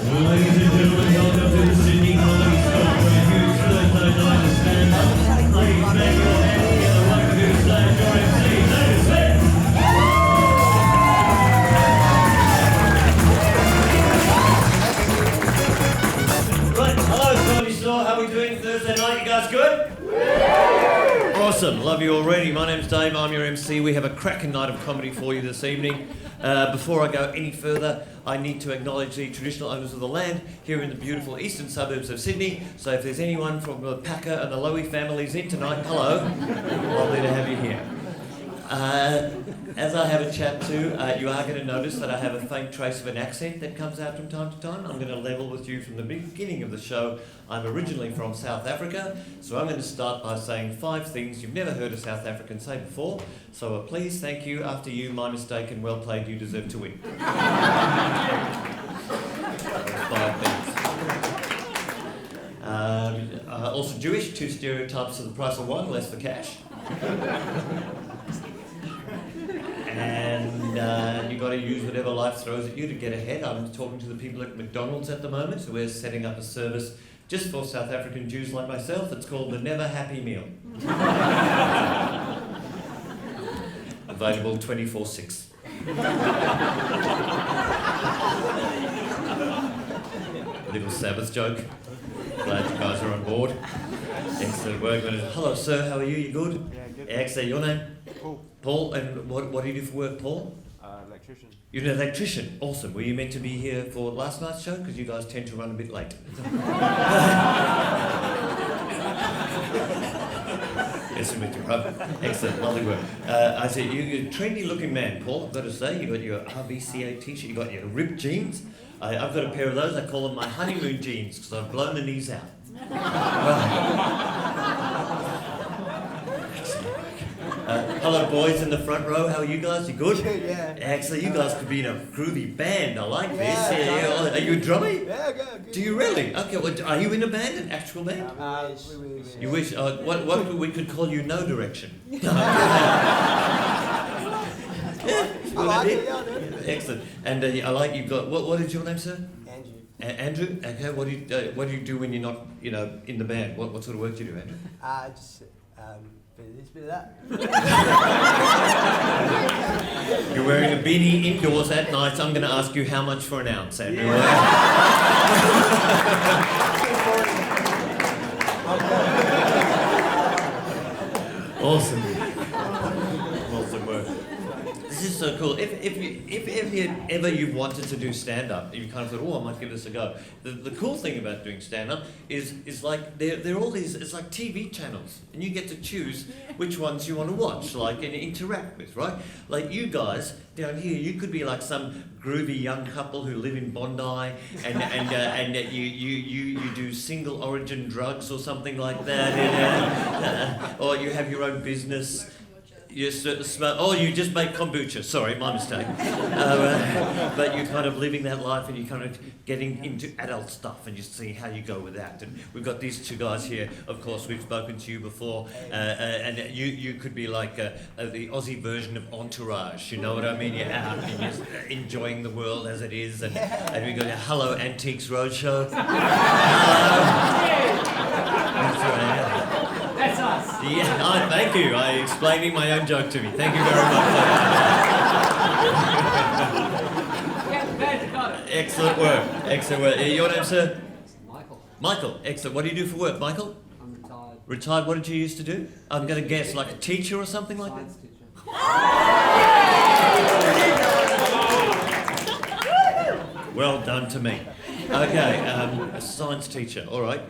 Ladies and gentlemen, welcome to the Sydney Comedy Store for a huge Thursday night of stand-up. Please make your hands together. Welcome to the stage, your MC, David Smith. Right, hello Comedy Store, how are we doing Thursday night? You guys good? Awesome, love you already. My name's Dave, I'm your MC. We have a cracking night of comedy for you this evening. Before I go any further, I need to acknowledge the traditional owners of the land here in the beautiful eastern suburbs of Sydney. So if there's anyone from the Packer and the Lowy families in tonight, hello. Lovely to have you here. As I have a chat to, you are going to notice that I have a faint trace of an accent that comes out from time to time. I'm going to level with you from the beginning of the show. I'm originally from South Africa, so I'm going to start by saying 5 things you've never heard a South African say before. So please, thank you, after you, my mistake, and well played, you deserve to win. 5 things. Also Jewish, 2 stereotypes of the price of 1, less for cash. And you've got to use whatever life throws at you to get ahead. I'm talking to the people at McDonald's at the moment, so we're setting up a service just for South African Jews like myself. It's called the Never Happy Meal. Available 24/6. Little Sabbath joke. Glad you guys are on board. Excellent work. Hello sir, how are you? You good? Yeah, good. Excellent. Your name? Paul. Paul, and what do you do for work, Paul? Electrician. You're an electrician. Awesome. Were you meant to be here for last night's show? Because you guys tend to run a bit late. Yes, Mr. Rob. Excellent. Lovely work. I said, you're a trendy looking man, Paul. I've got to say, you got your RBCA t-shirt, you got your ripped jeans. I've got a pair of those. I call them my honeymoon jeans because I've blown the knees out. Hello boys in the front row, how are you guys? You good? Yeah. Excellent, you guys could be in a groovy band, I like this. Yeah. Are you a drummer? Yeah, good. Do you really? Okay, well, are you in a band, an actual band? We You wish, what we could call you No Direction. I like it, yeah, I do. Excellent, and I like you've got, what is your name, sir? Andrew. Andrew? Okay, what do you do when you're not, in the band? What sort of work do you do, Andrew? Just bit of this, bit of that. You're wearing a beanie indoors at night, so I'm going to ask you how much for an ounce, Andrew. Yeah. Awesome. Awesome work. This is so cool. If ever you've wanted to do stand-up, you kind of thought, I might give this a go. The cool thing about doing stand-up is like they're all these, it's like TV channels, and you get to choose which ones you want to watch, like, and interact with, right? Like you guys down here, you could be like some groovy young couple who live in Bondi, and you do single origin drugs or something like that, or you have your own business. You just make kombucha. Sorry, my mistake. But you're kind of living that life, and you're kind of getting into adult stuff, and you see how you go with that. And we've got these 2 guys here. Of course, we've spoken to you before, and you could be like the Aussie version of Entourage. You know what I mean? You're out and you're enjoying the world as it is, and we got a Hello Antiques Roadshow. That's right. That's us. Yeah, thank you. Explaining my own joke to me. Thank you very much. Excellent work. Excellent work. Your name, sir? Michael. Michael. Excellent. What do you do for work, Michael? I'm retired. Retired. What did you used to do? I'm going to guess, like a teacher or something like that? Science teacher. Well done to me. Okay, a science teacher. All right.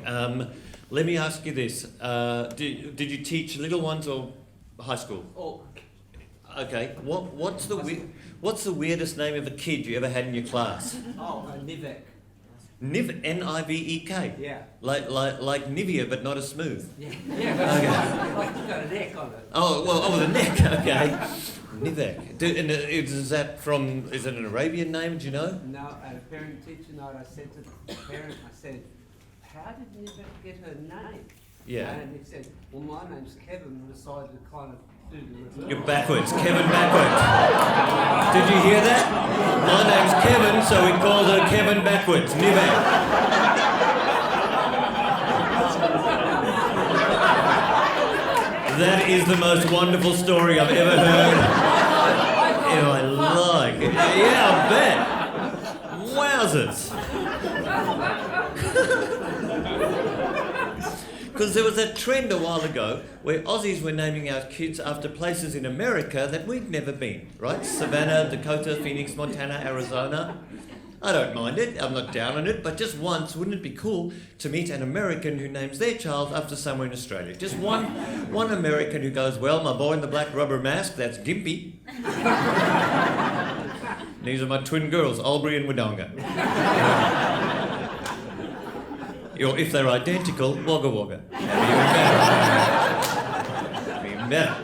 Let me ask you this: did you teach little ones or high school? Oh. Okay. What's the weirdest name of a kid you ever had in your class? Nivek. N-I-V-E-K. Yeah. Like Nivea, but not as smooth. Yeah. Okay. Like you've got a neck on it. The neck. Okay. Nivek. Is it an Arabian name? Do you know? No, at a parent teacher note, I said to the parent, how did Nivek get her name? Yeah. And he said, well, my name's Kevin, and decided to kind of You're backwards. Kevin backwards. Did you hear that? My name's Kevin, so we call her Kevin backwards. Never. That is the most wonderful story I've ever heard in my life. Yeah, I bet. Wowzers. Because there was that trend a while ago where Aussies were naming our kids after places in America that we'd never been, right? Savannah, Dakota, Phoenix, Montana, Arizona. I don't mind it, I'm not down on it, but just once, wouldn't it be cool to meet an American who names their child after somewhere in Australia? Just one American who goes, well, my boy in the black rubber mask, that's Gimpy. These are my twin girls, Albury and Wodonga. Or if they're identical, Wagga Wagga. Even better.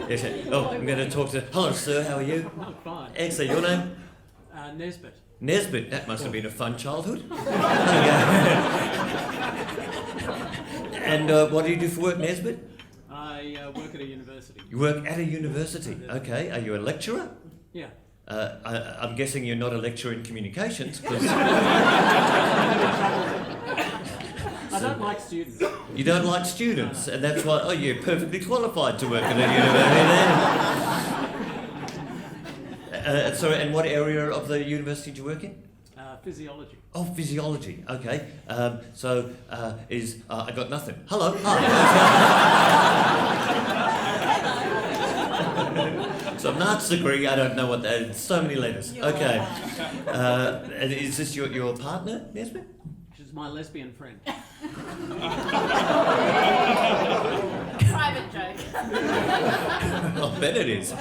Yes, oh, I'm going to talk to... Hello, sir, how are you? I'm fine. Excellent, your name? Nesbitt. Nesbitt, that must have been a fun childhood. And what do you do for work, Nesbitt? I work at a university. You work at a university, okay. Are you a lecturer? Yeah. I'm guessing you're not a lecturer in communications, 'cause I don't like students. you don't like students, and that's why, you're perfectly qualified to work at a university then. Sorry, and what area of the university do you work in? Physiology. Oh, physiology, okay. I got nothing. Hello. So an arts degree, I don't know what that is. So many letters. Okay. And is this your partner, Nesbitt? She's my lesbian friend. Private joke. I bet it is.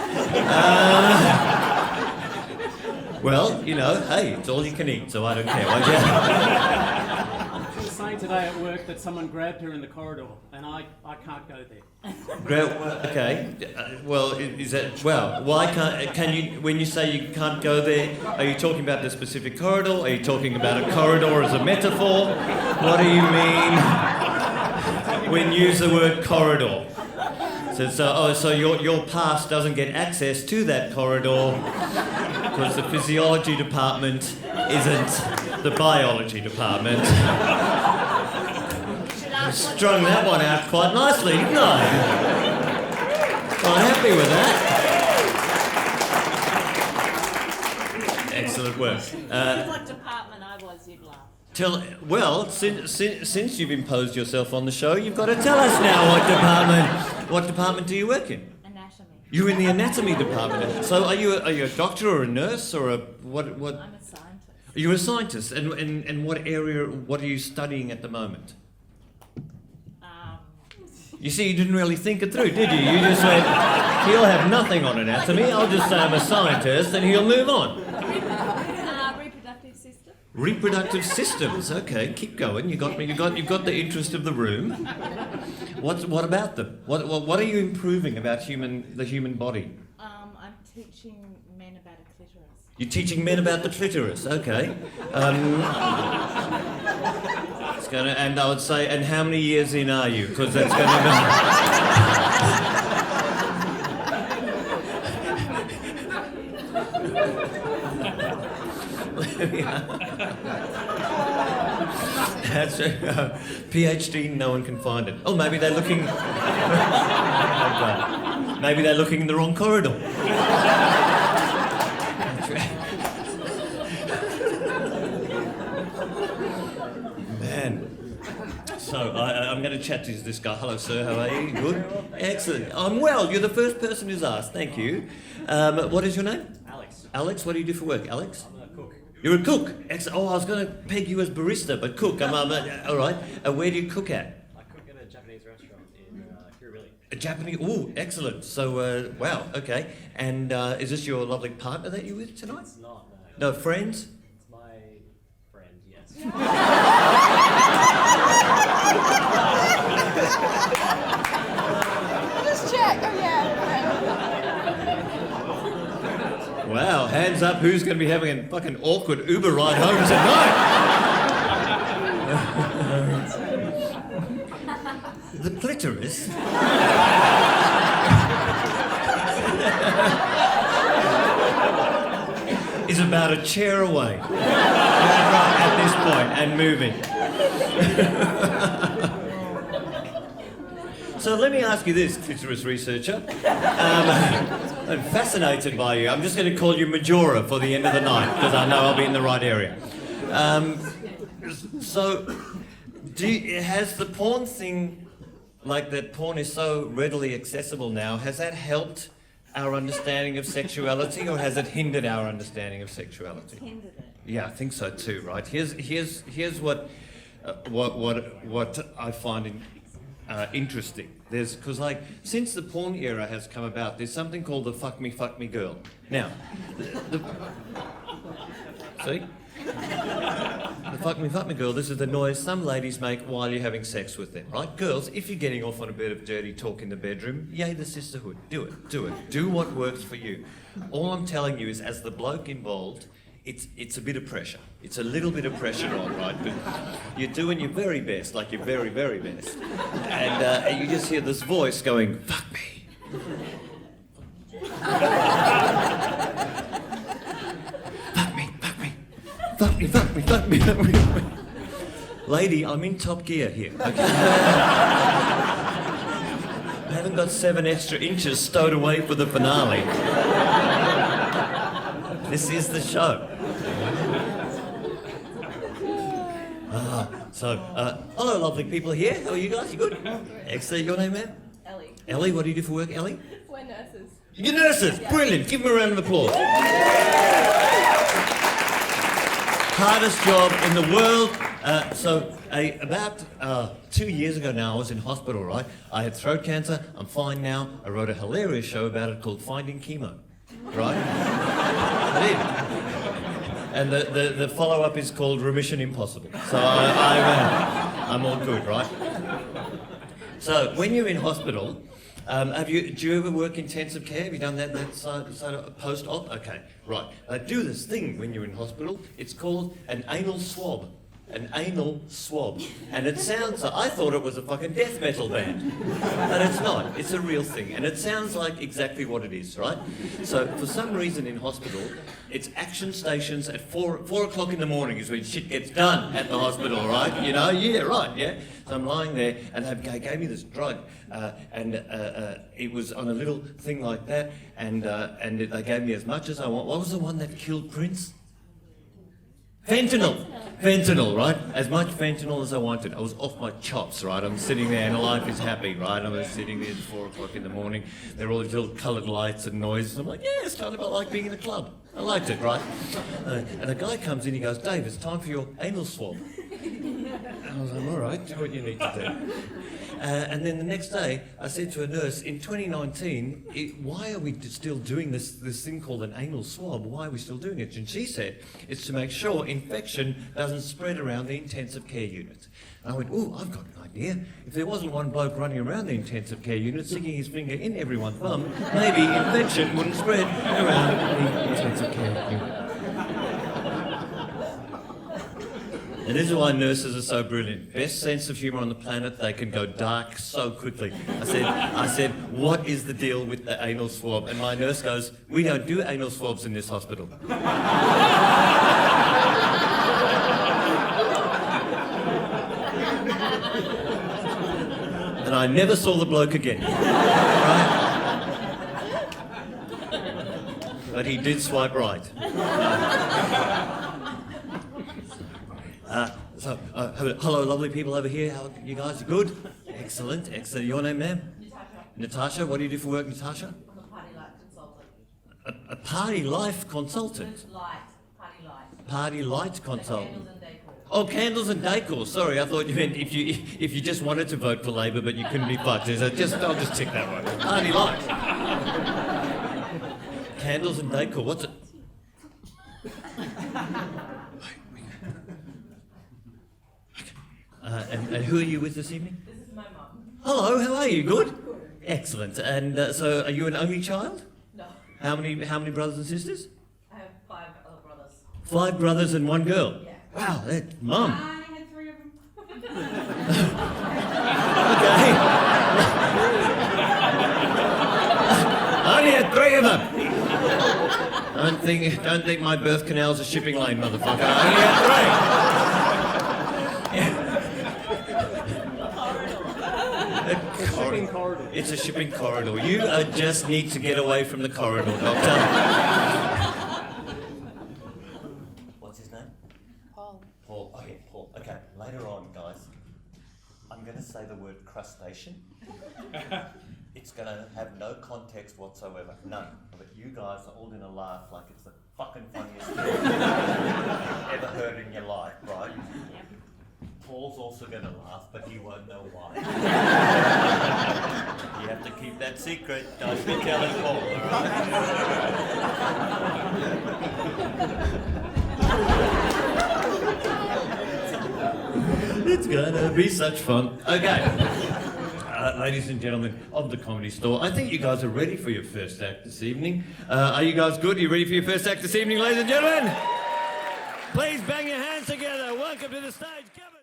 Well, hey, it's all you can eat, so I don't care. She was saying today at work that someone grabbed her in the corridor, and I can't go there. Okay. Well, is that why can you? When you say you can't go there, are you talking about the specific corridor? Are you talking about a corridor as a metaphor? What do you mean when you use the word corridor? So your past doesn't get access to that corridor because the physiology department isn't the biology department. I strung that one out quite nicely, didn't I? Quite happy with that. Excellent work. What department I was, you'd laugh. Since you've imposed yourself on the show, you've got to tell us now what department do you work in? Anatomy. You're in the anatomy department. So are you a doctor or a nurse or a what? I'm a scientist. You're a scientist, and what area? What are you studying at the moment? You see, you didn't really think it through, did you? You just went, he'll have nothing on anatomy. I'll just say I'm a scientist, and he'll move on. Reproductive system. Reproductive systems. Okay, keep going. You've got the interest of the room. What about them? What are you improving about the human body? I'm teaching men about a clitoris. You're teaching men about the clitoris. Okay. And I would say, and how many years in are you? Because that's going to be. That's PhD. No one can find it. Oh, maybe they're looking. Maybe they're looking in the wrong corridor. So I'm going to chat to this guy. Hello, sir. How are you? Good. Excellent. I'm well. You're the first person who's asked. Thank you. What is your name? Alex. Alex. What do you do for work, Alex? I'm a cook. You're a cook. Excellent. Oh, I was going to peg you as barista, but cook. All right. Where do you cook at? I cook at a Japanese restaurant in Kirribilli. A Japanese. Oh, excellent. So wow. Okay. And is this your lovely partner that you're with tonight? It's not, no. No friends. It's my friend, yes. Just check. Oh yeah. Wow. Hands up. Who's going to be having a fucking awkward Uber ride home tonight? The clitoris is about a chair away right at this point and moving. So let me ask you this, clitoris researcher. I'm fascinated by you. I'm just going to call you Majora for the end of the night because I know I'll be in the right area. Has the porn thing, like that porn is so readily accessible now, has that helped our understanding of sexuality or has it hindered our understanding of sexuality? Hindered it. Yeah, I think so too, right? Here's what I find interesting. Because like since the porn era has come about, there's something called the fuck me girl. Now, see? The fuck me girl, this is the noise some ladies make while you're having sex with them, right? Girls, if you're getting off on a bit of dirty talk in the bedroom, yay the sisterhood. Do it. Do what works for you. All I'm telling you is, as the bloke involved, it's a bit of pressure. It's a little bit of pressure on, right? But you're doing your very best, like your very, very best. And you just hear this voice going, fuck me. Fuck me. Lady, I'm in top gear here, okay? I haven't got 7 extra inches stowed away for the finale. This is the show. Hello lovely people here. How are you guys? You good? Excellent. Your name, ma'am? Ellie. Ellie, what do you do for work, Ellie? We're nurses. You're nurses! Brilliant! Give them a round of applause. Hardest job in the world. About 2 years ago now, I was in hospital, right? I had throat cancer. I'm fine now. I wrote a hilarious show about it called Finding Chemo, right? I did. And the follow-up is called Remission Impossible. So I'm all good, right? So when you're in hospital, do you ever work intensive care? Have you done that side of post-op? Okay, right. They do this thing when you're in hospital. It's called an anal swab. An anal swab. And it sounds, I thought it was a fucking death metal band. But it's not. It's a real thing. And it sounds like exactly what it is, right? So for some reason in hospital, it's action stations at 4 o'clock in the morning is when shit gets done at the hospital, right? You know, yeah, right, yeah. So I'm lying there and they gave me this drug it was on a little thing like that and they gave me as much as I want. What was the one that killed Prince? Fentanyl, right? As much fentanyl as I wanted. I was off my chops, right? I'm sitting there and life is happy, right? I was sitting there at 4 o'clock in the morning. There were all these little coloured lights and noises. I'm like, yeah, it's kind of like being in a club. I liked it, right? And a guy comes in, he goes, Dave, it's time for your anal swab. And I was like, all right, do what you need to do. And then the next day, I said to a nurse, in 2019, why are we still doing this thing called an anal swab? Why are we still doing it? And she said, it's to make sure infection doesn't spread around the intensive care unit. And I went, oh, I've got an idea. If there wasn't one bloke running around the intensive care unit, sticking his finger in everyone's bum, maybe infection wouldn't spread around the intensive care unit. And this is why nurses are so brilliant. Best sense of humour on the planet, they can go dark so quickly. I said, what is the deal with the anal swab? And my nurse goes, we don't do anal swabs in this hospital. And I never saw the bloke again. Right? But he did swipe right. Hello, lovely people over here. How you guys? Good? Excellent. Your name, ma'am? Natasha. What do you do for work, Natasha? I'm a party life consultant. A party life consultant? Party light consultant. Candles and decor. Oh, candles and decor. Sorry, I thought you meant if you just wanted to vote for Labor but you couldn't be fucked. I'll just tick that one. Party light. Candles and decor. What's it? And who are you with this evening? This is my mum. Hello, how are you? Good? Excellent. And so are you an only child? No, How many brothers and sisters? I have 5 other brothers. 5 brothers and 1 girl? Yeah. Wow, that's mum. I had 3 of them. Okay. don't think my birth canal's a shipping lane, motherfucker. I only had three. Shipping corridor. It's a shipping corridor. You just need to get away from the corridor, Doctor. What's his name? Paul. Paul. Oh yeah, Paul. Okay, later on, guys, I'm going to say the word crustacean. It's going to have no context whatsoever. None. But you guys are all going to laugh like it's the fucking funniest thing you've ever heard in your life, right? Paul's also going to laugh, but he won't know why. You have to keep that secret. Don't be telling Paul, alright? It's gonna be such fun. Okay. Ladies and gentlemen of the Comedy Store, I think you guys are ready for your first act this evening. Are you guys good? Are you ready for your first act this evening, ladies and gentlemen? Please bang your hands together. Welcome to the stage, Kevin.